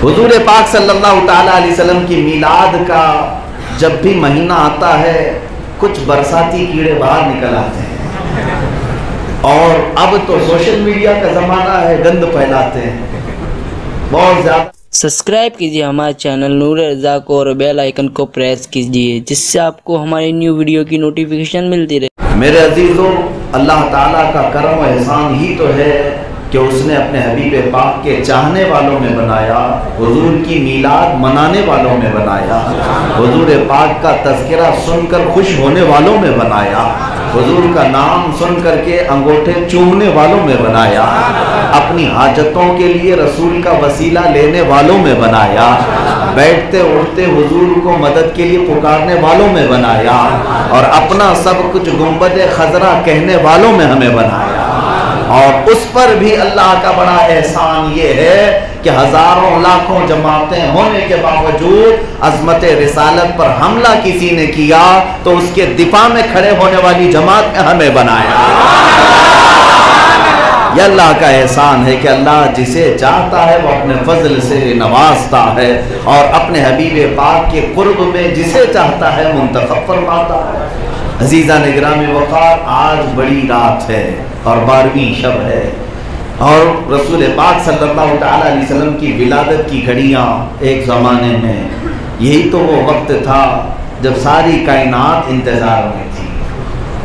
حضور پاک صلی اللہ تعالیٰ علیہ وسلم کی میلاد کا جب بھی مہینہ آتا ہے کچھ برساتی کیڑے باہر نکل آتے ہیں، اور اب تو سوشل میڈیا کا زمانہ ہے، گند پھیلاتے ہیں بہت زیادہ۔ سبسکرائب کیجیے ہمارے چینل نور رضا کو اور بیل آئیکن کو پریس کیجیے جس سے آپ کو ہماری نیو ویڈیو کی نوٹیفیکیشن ملتی رہے۔ میرے عزیزوں، اللہ تعالیٰ کا کرم و احسان ہی تو ہے کہ اس نے اپنے حبیب پاک کے چاہنے والوں میں بنایا، حضور کی میلاد منانے والوں میں بنایا، حضور پاک کا تذکرہ سن کر خوش ہونے والوں میں بنایا، حضور کا نام سن کر کے انگوٹھے چومنے والوں میں بنایا، اپنی حاجتوں کے لیے رسول کا وسیلہ لینے والوں میں بنایا، بیٹھتے اٹھتے حضور کو مدد کے لیے پکارنے والوں میں بنایا، اور اپنا سب کچھ گنبد خضرا کہنے والوں میں ہمیں بنایا۔ اور اس پر بھی اللہ کا بڑا احسان یہ ہے کہ ہزاروں لاکھوں جماعتیں ہونے کے باوجود عظمت رسالت پر حملہ کسی نے کیا تو اس کے دفاع میں کھڑے ہونے والی جماعت میں ہمیں بنایا۔ یہ اللہ کا احسان ہے کہ اللہ جسے چاہتا ہے وہ اپنے فضل سے نوازتا ہے، اور اپنے حبیب پاک کے قرب میں جسے چاہتا ہے منتخب فرماتا ہے۔ عزیزان گرامی وقار، آج بڑی رات ہے اور 12ویں شب ہے، اور رسول پاک صلی اللہ تعالیٰ علیہ وسلم کی ولادت کی گھڑیاں ایک زمانے میں یہی تو وہ وقت تھا جب ساری کائنات انتظار میں تھی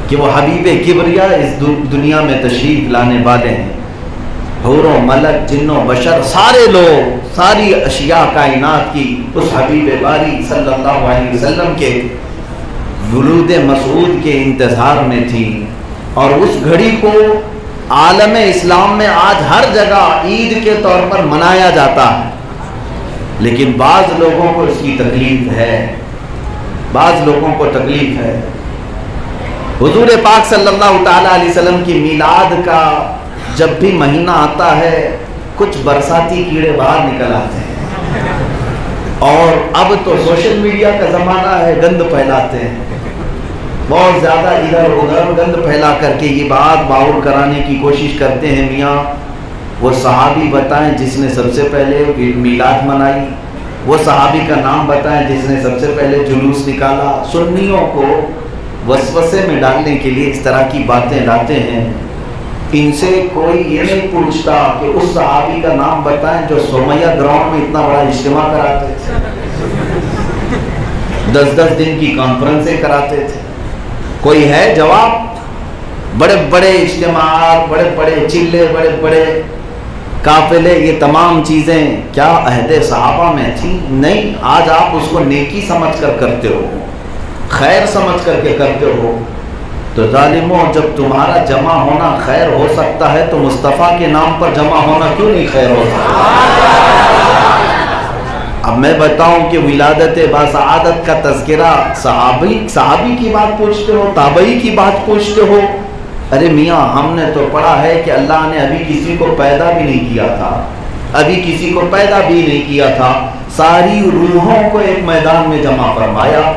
کہ وہ حبیب کبریا اس دنیا میں تشریف لانے والے ہیں۔ حور و ملک، جن و بشر، سارے لوگ، ساری اشیاء کائنات کی اس حبیب باری صلی اللہ علیہ وسلم کے ولود مسعود کے انتظار میں تھی، اور اس گھڑی کو عالم اسلام میں آج ہر جگہ عید کے طور پر منایا جاتا ہے، لیکن بعض لوگوں کو اس کی تکلیف ہے، بعض لوگوں کو تکلیف ہے۔ حضور پاک صلی اللہ تعالیٰ علیہ وسلم کی میلاد کا جب بھی مہینہ آتا ہے کچھ برساتی کیڑے باہر نکل آتے ہیں، اور اب تو سوشل میڈیا کا زمانہ ہے، گند پھیلاتے ہیں بہت زیادہ، ادھر ادھر گند پھیلا کر کے یہ بات باور کرانے کی کوشش کرتے ہیں۔ میاں وہ صحابی بتائیں جس نے سب سے پہلے میلاد منائی، وہ صحابی کا نام بتائیں جس نے سب سے پہلے جلوس نکالا۔ سنیوں کو وسوسے میں ڈالنے کے لیے اس طرح کی باتیں لاتے ہیں۔ ان سے کوئی یہ نہیں پوچھتا کہ اس صحابی کا نام بتائیں جو سومیہ گراؤنڈ میں اتنا بڑا اجتماع کراتے تھے، 10 دن کی کانفرنسیں کراتے تھے۔ کوئی ہے جواب؟ بڑے بڑے اجتماعات، بڑے بڑے چلے، بڑے بڑے قافلے، یہ تمام چیزیں کیا عہد صحابہ میں تھیں؟ نہیں۔ آج آپ اس کو نیکی سمجھ کر کرتے ہو، خیر سمجھ کر کے کرتے ہو، تو ظالموں جب تمہارا جمع ہونا خیر ہو سکتا ہے تو مصطفیٰ کے نام پر جمع ہونا کیوں نہیں خیر ہو سکتا؟ اب میں بتاؤں کہ ولادت باسعادت کا تذکرہ صحابی کی بات پوچھتے ہو، تابعی کی بات پوچھتے ہو۔ ارے میاں، ہم نے تو پڑھا ہے کہ اللہ نے ابھی کسی کو پیدا بھی نہیں کیا تھا، ابھی کسی کو پیدا بھی نہیں کیا تھا، ساری روحوں کو ایک میدان میں جمع فرمایا،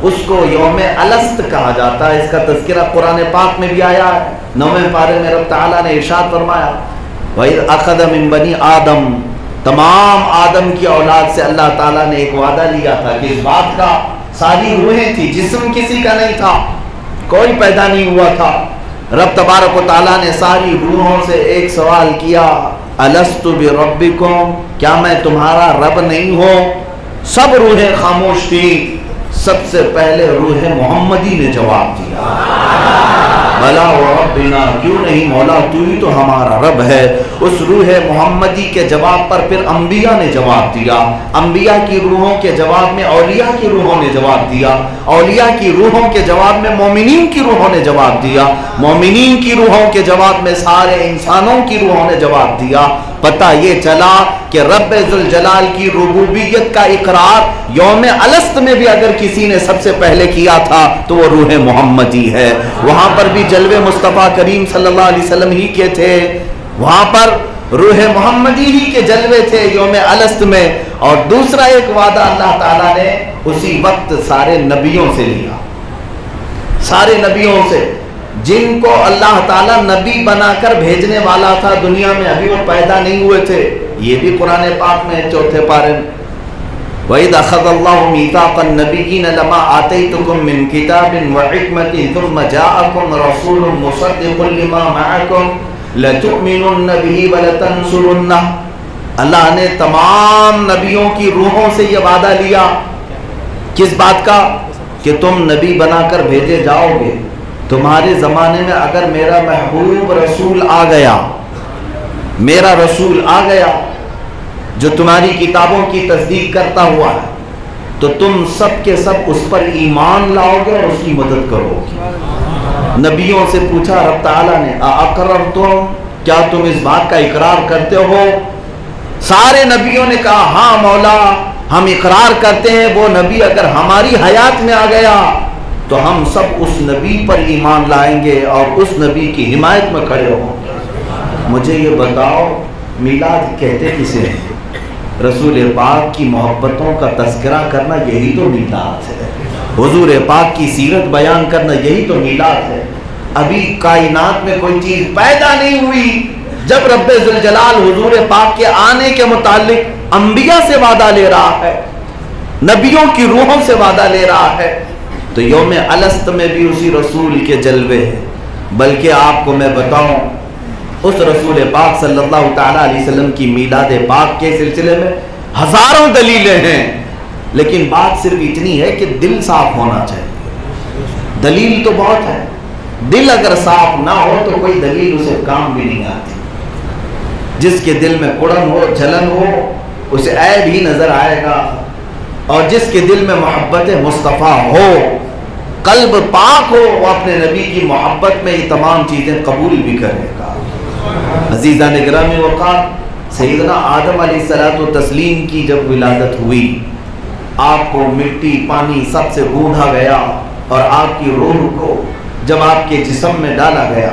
اس کو یوم الست کہا جاتا ہے۔ اس کا تذکرہ قرآن پاک میں بھی آیا ہے، 9ویں پارے میں رب تعالیٰ نے ارشاد فرمایا وَإِذْ أَخَذَ مِن بَنِي آدم، تمام آدم کی اولاد سے اللہ تعالیٰ نے ایک وعدہ لیا تھا کہ اس بات کا، ساری روحیں تھی، جسم کسی کا نہیں تھا، کوئی پیدا نہیں ہوا تھا۔ رب تبارک و تعالیٰ نے ساری روحوں سے ایک سوال کیا، أَلَسْتُ بِرَبِّكُمْ، کیا میں تمہارا رب نہیں ہوں؟ سب روحیں خاموش تھی، سب سے پہلے روح محمدی نے جواب دیا، بلا وربنا، کیوں نہیں مولا، تو ہی تو ہمارا رب ہے۔ اس روح محمدی کے جواب پر پھر انبیاء نے جواب دیا، انبیاء کی روحوں کے جواب میں اولیاء کی روحوں نے جواب دیا، اولیاء کی روحوں کے جواب میں مومنین کی روحوں نے جواب دیا، مومنین کی روحوں کے جواب میں سارے انسانوں کی روحوں نے جواب دیا۔ پتہ یہ چلا کہ رب ذوالجلال کی ربوبیت کا اقرار یوم الست میں بھی اگر کسی نے سب سے پہلے کیا تھا تو وہ روح محمدی ہے۔ وہاں پر بھی جلوے مصطفیٰ کریم صلی اللہ علیہ وسلم ہی کے تھے، وہاں پر روح محمدی ہی کے جلوے تھے یوم الست میں۔ اور دوسرا ایک وعدہ اللہ تعالیٰ نے اسی وقت سارے نبیوں سے لیا، سارے نبیوں سے جن کو اللہ تعالیٰ نبی بنا کر بھیجنے والا تھا، دنیا میں ابھی وہ پیدا نہیں ہوئے تھے، یہ بھی قرآن پاک میں ہے 4 پارے میں۔ وَإِذْ أَخَذَ اللَّهُ مِيثَاقَ النَّبِيِّينَ لَمَا آتَيْتُكُم مِّن كِتَابٍ وَحِكْمَةٍ ثُمَّ جَاءَكُمْ رَسُولٌ مُصَدِّقٌ لِّمَا مَعَكُمْ لَتُؤْمِنُنَّ بِهِ وَلَتَنصُرُنَّهُ۔ اللہ نے تمام نبیوں کی روحوں سے یہ وعدہ لیا، کس بات کا؟ کہ تم نبی بنا کر بھیجے جاؤ گے، تمہارے زمانے میں اگر میرا محبوب رسول آ گیا، میرا رسول آ گیا جو تمہاری کتابوں کی تصدیق کرتا ہوا ہے، تو تم سب کے سب اس پر ایمان لاؤ گے اور اس کی مدد کرو گے۔ نبیوں سے پوچھا رب تعالیٰ نے اَأَقْرَرْتُمْ، کیا تم اس بات کا اقرار کرتے ہو؟ سارے نبیوں نے کہا ہاں مولا ہم اقرار کرتے ہیں، وہ نبی اگر ہماری حیات میں آ گیا تو ہم سب اس نبی پر ایمان لائیں گے اور اس نبی کی حمایت میں کھڑے ہوں گے۔ مجھے یہ بتاؤ میلاد کہتے کسے ہیں؟ رسول پاک کی محبتوں کا تذکرہ کرنا یہی تو میلاد ہے، حضور پاک کی سیرت بیان کرنا یہی تو میلاد ہے۔ ابھی کائنات میں کوئی چیز پیدا نہیں ہوئی، جب رب ذوالجلال حضور پاک کے آنے کے متعلق انبیاء سے وعدہ لے رہا ہے، نبیوں کی روحوں سے وعدہ لے رہا ہے، تو یوم الست میں بھی اسی رسول کے جلوے ہیں۔ بلکہ آپ کو میں بتاؤں اس رسول پاک صلی اللہ تعالیٰ علیہ وسلم کی میلاد پاک کے سلسلے میں ہزاروں دلیلیں ہیں، لیکن بات صرف اتنی ہے کہ دل صاف ہونا چاہیے۔ دلیل تو بہت ہے، دل اگر صاف نہ ہو تو کوئی دلیل اسے کام بھی نہیں آتی۔ جس کے دل میں کڑن ہو، جلن ہو، اسے عیب ہی نظر آئے گا، اور جس کے دل میں محبت مصطفیٰ ہو، قلب پاک ہو، وہ اپنے نبی کی محبت میں یہ تمام چیزیں قبول بھی کرے گا۔ عزیزان گرامی وقار، سیدنا آدم علیہ السلام کی جب ولادت ہوئی، آپ کو مٹی پانی سب سے گوندا گیا اور آپ کی روح کو جب آپ کے جسم میں ڈالا گیا،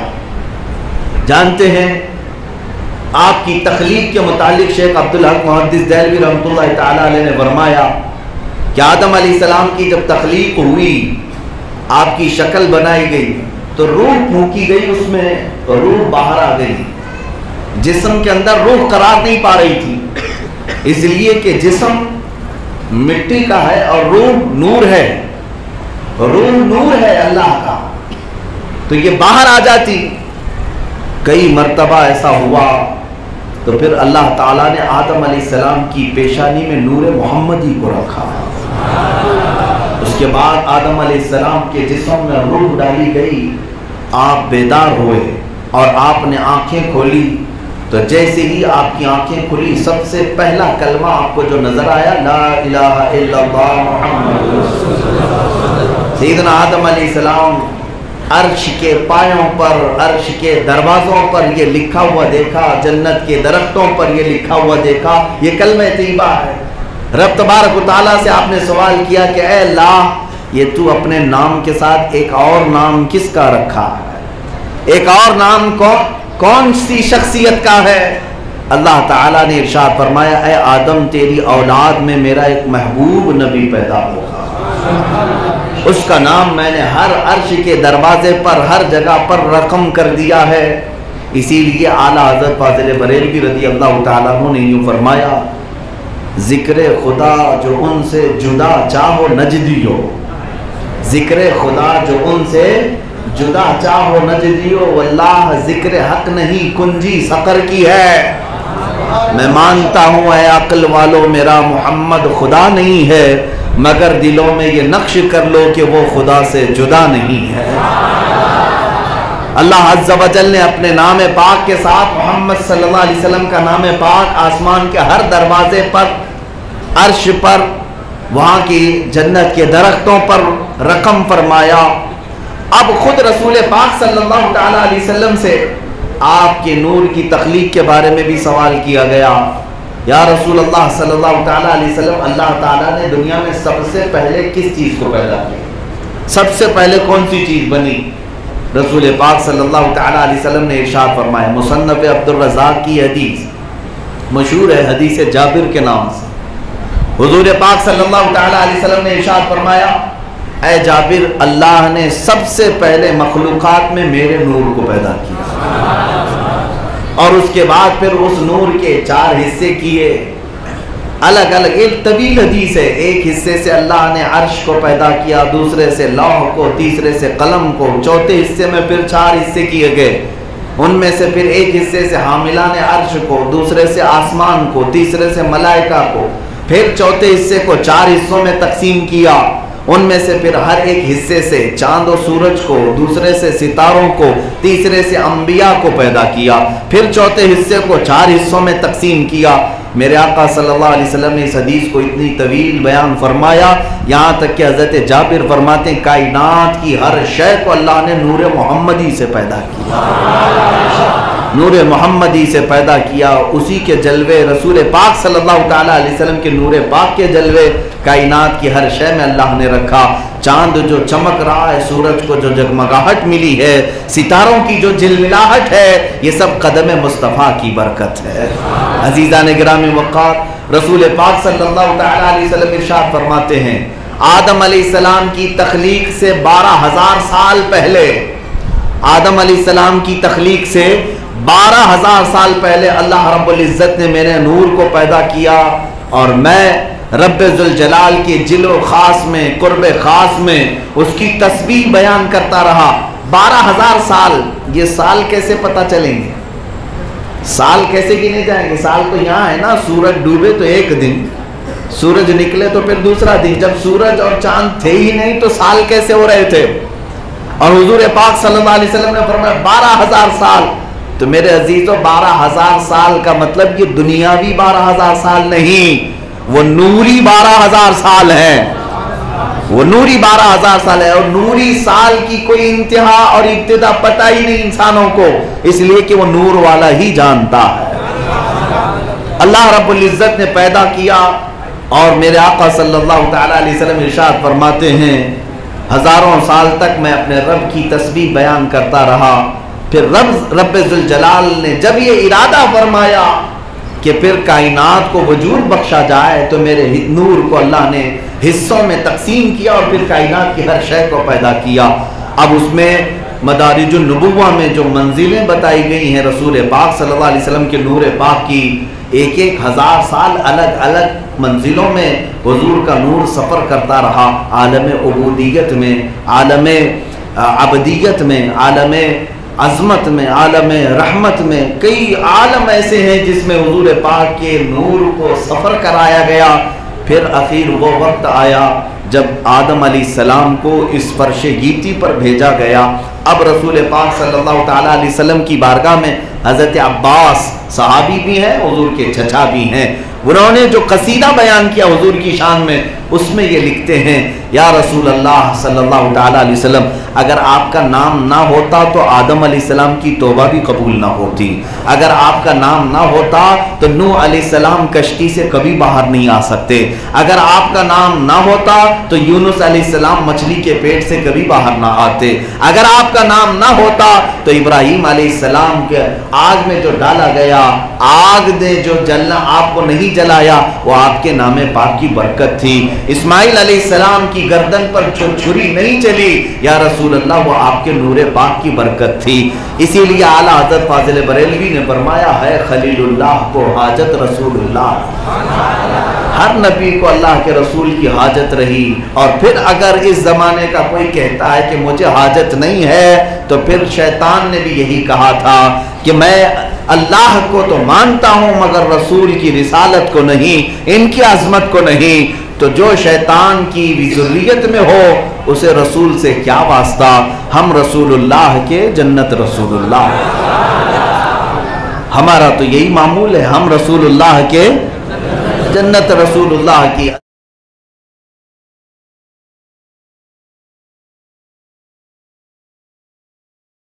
جانتے ہیں آپ کی تخلیق کے متعلق شیخ عبدالحق محدث دہلوی رحمۃ اللہ تعالیٰ علیہ نے فرمایا کہ آدم علیہ السلام کی جب تخلیق ہوئی، آپ کی شکل بنائی گئی تو روح پھونکی گئی، اس میں روح باہر آ گئی۔ جسم کے اندر روح قرار نہیں پا رہی تھی، اس لیے کہ جسم مٹی کا ہے اور روح نور ہے، روح نور ہے اللہ کا، تو یہ باہر آ جاتی۔ کئی مرتبہ ایسا ہوا تو پھر اللہ تعالیٰ نے آدم علیہ السلام کی پیشانی میں نور محمدی کو رکھا۔ اس کے بعد آدم علیہ السلام کے جسم میں روح ڈالی گئی، آپ بیدار ہوئے اور آپ نے آنکھیں کھولی، تو جیسے ہی آپ کی آنکھیں کھلی سب سے پہلا کلمہ آپ کو جو نظر آیا لا الہ الا اللہ محمد رسول اللہ۔ سیدنا آدم علیہ السلام عرش کے پایوں پر، عرش کے دروازوں پر یہ لکھا ہوا دیکھا، جنت کے درختوں پر یہ لکھا ہوا دیکھا، یہ کلمہ طیبہ ہے۔ رب تبارک و تعالیٰ سے آپ نے سوال کیا کہ اے اللہ، یہ تو اپنے نام کے ساتھ ایک اور نام کس کا رکھا ہے؟ ایک اور نام کون سی شخصیت کا ہے؟ اللہ تعالیٰ نے ارشاد فرمایا اے آدم تیری اولاد میں میرا ایک محبوب نبی پیدا ہوگا، اس کا نام میں نے ہر عرش کے دروازے پر، ہر جگہ پر رقم کر دیا ہے۔ اسی لیے اعلیٰ حضرت فاضل بریلوی رضی اللہ تعالیٰ عنہ نے یوں فرمایا ذکر خدا جو ان سے جدا چاہو نجدیو، ذکر خدا جو ان سے جدا چاہو نجدیو، واللہ ذکر حق نہیں کنجی سقر کی ہے۔ میں مانتا ہوں اے عقل والو میرا محمد خدا نہیں ہے، مگر دلوں میں یہ نقش کر لو کہ وہ خدا سے جدا نہیں ہے۔ اللہ عز و جل نے اپنے نام پاک کے ساتھ محمد صلی اللہ علیہ وسلم کا نام پاک آسمان کے ہر دروازے پر، عرش پر، وہاں کی جنت کے درختوں پر رقم فرمایا۔ اب خود رسول پاک صلی اللہ تعالیٰ علیہ وسلم سے آپ کے نور کی تخلیق کے بارے میں بھی سوال کیا گیا، یا رسول اللہ صلی اللہ تعالیٰ علیہ وسلم، اللہ تعالیٰ نے دنیا میں سب سے پہلے کس چیز کو پیدا کیا؟ سب سے پہلے کون سی چیز بنی؟ رسول پاک صلی اللہ تعالیٰ علیہ وسلم نے ارشاد فرمایا، مصنف عبدالرزاق کی حدیث مشہور ہے حدیث جابر کے نام سے، حضور پاک صلی اللہ تعالیٰ علیہ وسلم نے ارشاد فرمایا اے جابر، اللہ نے سب سے پہلے مخلوقات میں میرے نور کو پیدا کیا، اور اس کے بعد پھر اس نور کے 4 حصے کیے الگ الگ. ایک طویل حدیث ہے. ایک حصے سے اللہ نے عرش کو پیدا کیا, دوسرے سے لوح کو, تیسرے سے قلم کو, چوتھے حصے میں پھر 4 حصے کیے گئے. ان میں سے پھر ایک حصے سے حاملان عرش کو, دوسرے سے آسمان کو, تیسرے سے ملائکہ کو, پھر چوتھے حصے کو 4 حصوں میں تقسیم کیا. ان میں سے پھر ہر ایک حصے سے چاند و سورج کو, دوسرے سے ستاروں کو, تیسرے سے انبیاء کو پیدا کیا. پھر چوتھے حصے کو 4 حصوں میں تقسیم کیا. میرے آقا صلی اللہ علیہ وسلم نے اس حدیث کو اتنی طویل بیان فرمایا, یہاں تک کہ حضرت جابر فرماتے ہیں کائنات کی ہر شے کو اللہ نے نور محمدی سے پیدا کیا, نور محمدی سے پیدا کیا. اسی کے جلوے رسول پاک صلی اللہ تعالیٰ علیہ وسلم کے نور پاک کے جلوے کائنات کی ہر شے میں اللہ نے رکھا. چاند جو چمک رہا ہے, سورج کو جو جگمگاہٹ ملی ہے, ستاروں کی جو جلولاہٹ ہے, یہ سب قدم مصطفیٰ کی برکت ہے. عزیزان گرامی وقار, رسول پاک صلی اللہ تعالیٰ علیہ وسلم ارشاد فرماتے ہیں آدم علیہ السلام کی تخلیق سے 12,000 سال پہلے, آدم علیہ السلام کی تخلیق سے 12,000 سال پہلے اللہ رب العزت نے میرے نور کو پیدا کیا, اور میں رب ذوالجلال کے جلو خاص میں, قرب خاص میں اس کی تسبیح بیان کرتا رہا. 12,000 سال. یہ سال کیسے پتہ چلیں گے, سال کیسے گنے جائیں گے؟ سال تو یہاں ہے نا, سورج ڈوبے تو ایک دن, سورج نکلے تو پھر دوسرا دن. جب سورج اور چاند تھے ہی نہیں تو سال کیسے ہو رہے تھے؟ اور حضور پاک صلی اللہ علیہ وسلم نے فرمایا 12,000 سال. تو میرے عزیزوں 12,000 سال کا مطلب یہ دنیاوی 12,000 سال نہیں, وہ نوری 12,000 سال ہے, وہ نوری 12,000 سال ہے. اور نوری سال کی کوئی انتہا اور ابتدا پتہ ہی نہیں انسانوں کو, اس لیے کہ وہ نور والا ہی جانتا ہے. اللہ رب العزت نے پیدا کیا, اور میرے آقا صلی اللہ تعالیٰ علیہ وسلم ارشاد فرماتے ہیں ہزاروں سال تک میں اپنے رب کی تسبیح بیان کرتا رہا. پھر رب ذوالجلال نے جب یہ ارادہ فرمایا کہ پھر کائنات کو وجود بخشا جائے, تو میرے نور کو اللہ نے حصوں میں تقسیم کیا اور پھر کائنات کی ہر شے کو پیدا کیا. اب اس میں مدارج النبوہ میں جو منزلیں بتائی گئی ہیں رسول پاک صلی اللہ علیہ وسلم کے نور پاک کی, 1,000 سال الگ الگ منزلوں میں حضور کا نور سفر کرتا رہا. عالم عبودیت میں, عالم عبدیت میں, عالم عظمت میں, عالم رحمت میں, کئی عالم ایسے ہیں جس میں حضور پاک کے نور کو سفر کرایا گیا. پھر اخیر وہ وقت آیا جب آدم علیہ السلام کو اس فرش گیتی پر بھیجا گیا. اب رسول پاک صلی اللہ تعالیٰ علیہ وسلم کی بارگاہ میں حضرت عباس صحابی بھی ہیں, حضور کے چچا بھی ہیں, انہوں نے جو قصیدہ بیان کیا حضور کی شان میں, اس میں یہ لکھتے ہیں یا رسول اللہ صلی اللہ تعالیٰ علیہ وسلم, اگر آپ کا نام نہ ہوتا تو آدم علیہ السلام کی توبہ بھی قبول نہ ہوتی. اگر آپ کا نام نہ ہوتا تو نوح علیہ السلام کشتی سے کبھی باہر نہیں آ سکتے. اگر آپ کا نام نہ ہوتا تو یونس علیہ السلام مچھلی کے پیٹ سے کبھی باہر نہ آتے. اگر آپ کا نام نہ ہوتا تو ابراہیم علیہ السلام کے آگ میں جو ڈالا گیا, آگ نے جو جلنا آپ کو نہیں جلایا, وہ آپ کے نام پاک کی برکت تھی. اسماعیل علیہ السلام کی گردن پر چھری نہیں چلی, یا رسول اللہ وہ آپ کے نور پاک کی برکت تھی. اسی لیے اعلیٰ حضرت فاضل بریلوی نے فرمایا ہے خلیل اللہ کو حاجت رسول اللہ. ہر نبی کو اللہ کے رسول کی حاجت رہی. اور پھر اگر اس زمانے کا کوئی کہتا ہے کہ مجھے حاجت نہیں ہے, تو پھر شیطان نے بھی یہی کہا تھا کہ میں اللہ کو تو مانتا ہوں مگر رسول کی رسالت کو نہیں, ان کی عظمت کو نہیں. تو جو شیطان کی بھی ذریت میں ہو اسے رسول سے کیا واسطہ. ہم رسول اللہ کے, جنت رسول اللہ, ہمارا تو یہی معمول ہے, ہم رسول اللہ کے, جنت رسول اللہ کی.